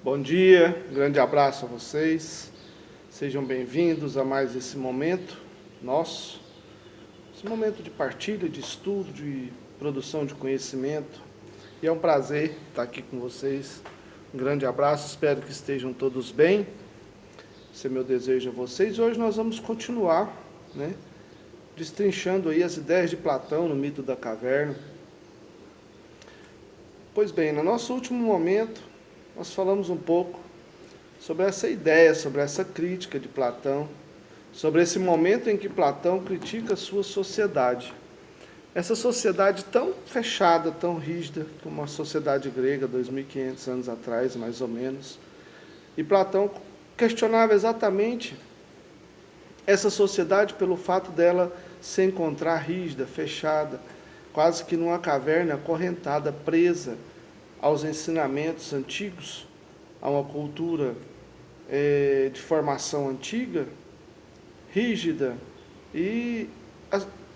Bom dia, grande abraço a vocês. Sejam bem-vindos a mais esse momento nosso, esse momento de partilha, de estudo, de produção de conhecimento. E é um prazer estar aqui com vocês. Um grande abraço, espero que estejam todos bem. Esse é meu desejo a vocês. E hoje nós vamos continuar, destrinchando aí as ideias de Platão no mito da caverna. Pois bem, no nosso último momento, nós falamos um pouco sobre essa ideia, sobre essa crítica de Platão, sobre esse momento em que Platão critica a sua sociedade. Essa sociedade tão fechada, tão rígida, como a sociedade grega, 2.500 anos atrás, mais ou menos. E Platão questionava exatamente essa sociedade pelo fato dela se encontrar rígida, fechada, quase que numa caverna acorrentada, presa aos ensinamentos antigos, a uma cultura de formação antiga, rígida, e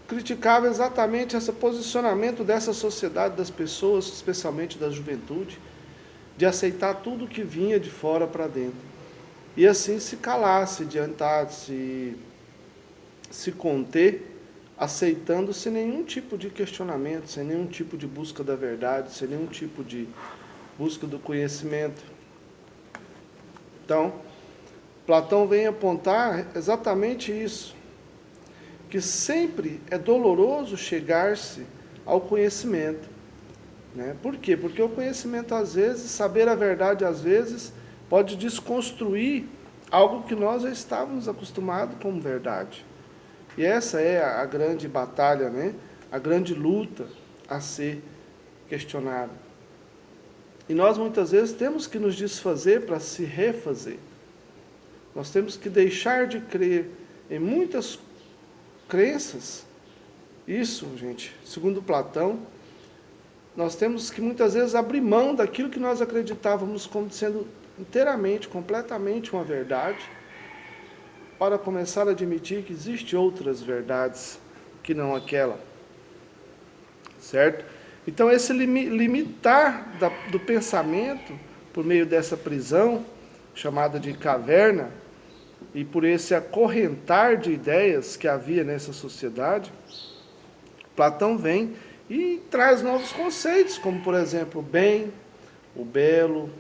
criticava exatamente esse posicionamento dessa sociedade, das pessoas, especialmente da juventude, de aceitar tudo que vinha de fora para dentro. E assim se calar, se adiantar, se conter, aceitando sem nenhum tipo de questionamento, sem nenhum tipo de busca da verdade, sem nenhum tipo de busca do conhecimento. Então, Platão vem apontar exatamente isso, que sempre é doloroso chegar-se ao conhecimento. Por quê? Porque o conhecimento, às vezes, saber a verdade, às vezes, pode desconstruir algo que nós já estávamos acostumados como verdade. E essa é a grande batalha, a grande luta a ser questionada. E nós, muitas vezes, temos que nos desfazer para se refazer. Nós temos que deixar de crer em muitas crenças. Isso, gente, segundo Platão, nós temos que muitas vezes abrir mão daquilo que nós acreditávamos como sendo inteiramente, completamente uma verdade, para começar a admitir que existem outras verdades que não aquela. Certo? Então, esse limitar do pensamento por meio dessa prisão, chamada de caverna, e por esse acorrentar de ideias que havia nessa sociedade, Platão vem e traz novos conceitos, como, por exemplo, o bem, o belo,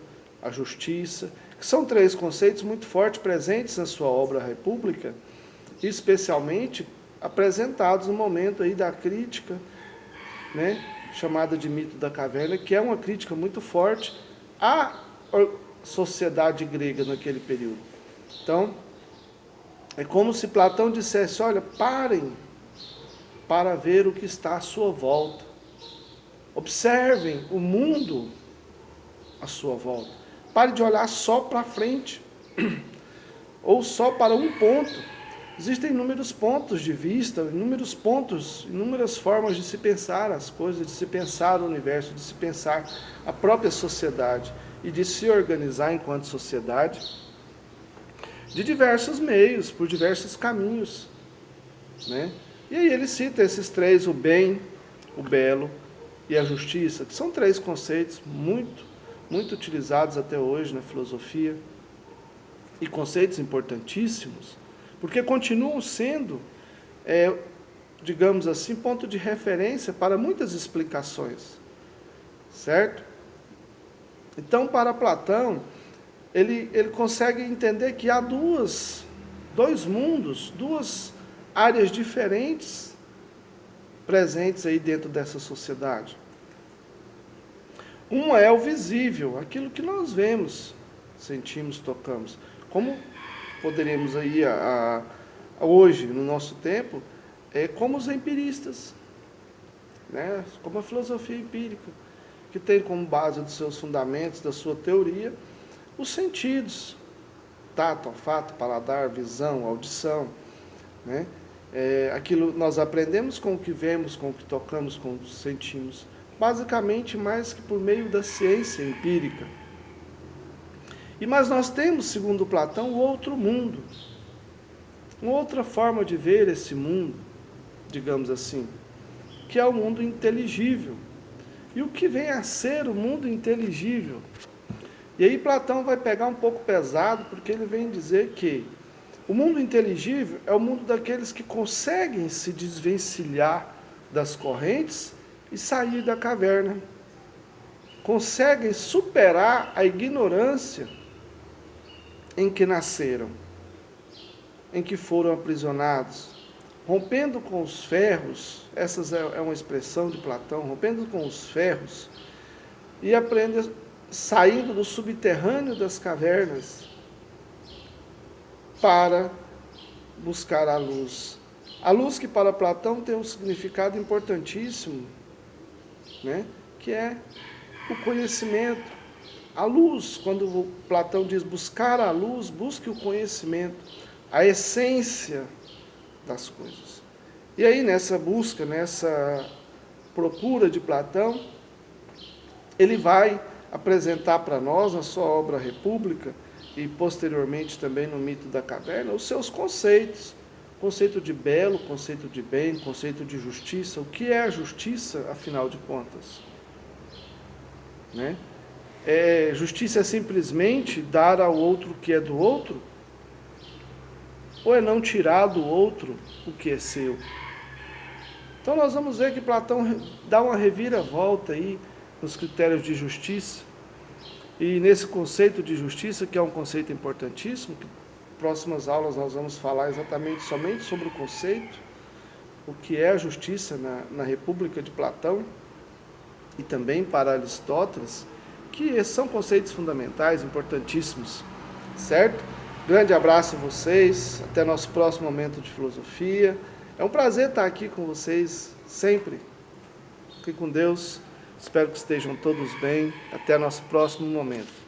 a justiça, que são três conceitos muito fortes presentes na sua obra República, especialmente apresentados no momento aí da crítica, chamada de mito da caverna, que é uma crítica muito forte à sociedade grega naquele período. Então, é como se Platão dissesse, olha, parem para ver o que está à sua volta. Observem o mundo à sua volta. Pare de olhar só para frente, ou só para um ponto. Existem inúmeros pontos de vista, inúmeros pontos, inúmeras formas de se pensar as coisas, de se pensar o universo, de se pensar a própria sociedade e de se organizar enquanto sociedade de diversos meios, por diversos caminhos. E aí ele cita esses três, o bem, o belo e a justiça, que são três conceitos muito utilizados até hoje na filosofia, e conceitos importantíssimos, porque continuam sendo, digamos assim, ponto de referência para muitas explicações, certo? Então, para Platão, ele consegue entender que há dois mundos, duas áreas diferentes presentes aí dentro dessa sociedade. Uma é o visível, aquilo que nós vemos, sentimos, tocamos. Como poderíamos aí, hoje, no nosso tempo, como os empiristas, como a filosofia empírica, que tem como base dos seus fundamentos, da sua teoria, os sentidos, tato, olfato, paladar, visão, audição. Aquilo nós aprendemos com o que vemos, com o que tocamos, com o que sentimos, basicamente mais que por meio da ciência empírica. Mas nós temos, segundo Platão, outro mundo, uma outra forma de ver esse mundo, digamos assim, que é o mundo inteligível. E o que vem a ser o mundo inteligível? E aí Platão vai pegar um pouco pesado, porque ele vem dizer que o mundo inteligível é o mundo daqueles que conseguem se desvencilhar das correntes e sair da caverna. Conseguem superar a ignorância em que nasceram, em que foram aprisionados, rompendo com os ferros, essa é uma expressão de Platão, rompendo com os ferros, e aprendem saindo do subterrâneo das cavernas para buscar a luz. A luz que para Platão tem um significado importantíssimo, né? Que é o conhecimento. A luz, quando Platão diz buscar a luz, busque o conhecimento, a essência das coisas. E aí nessa busca, nessa procura de Platão, ele vai apresentar para nós, na sua obra República, e posteriormente também no Mito da Caverna, os seus conceitos. Conceito de belo, conceito de bem, conceito de justiça. O que é a justiça, afinal de contas? Né? Justiça é simplesmente dar ao outro o que é do outro? Ou é não tirar do outro o que é seu? Então nós vamos ver que Platão dá uma reviravolta aí nos critérios de justiça, e nesse conceito de justiça, que é um conceito importantíssimo, que próximas aulas nós vamos falar exatamente somente sobre o conceito, o que é a justiça na República de Platão, e também para Aristóteles, que são conceitos fundamentais, importantíssimos, certo? Grande abraço a vocês, até nosso próximo momento de filosofia. É um prazer estar aqui com vocês sempre. Fiquem com Deus. Espero que estejam todos bem. Até nosso próximo momento.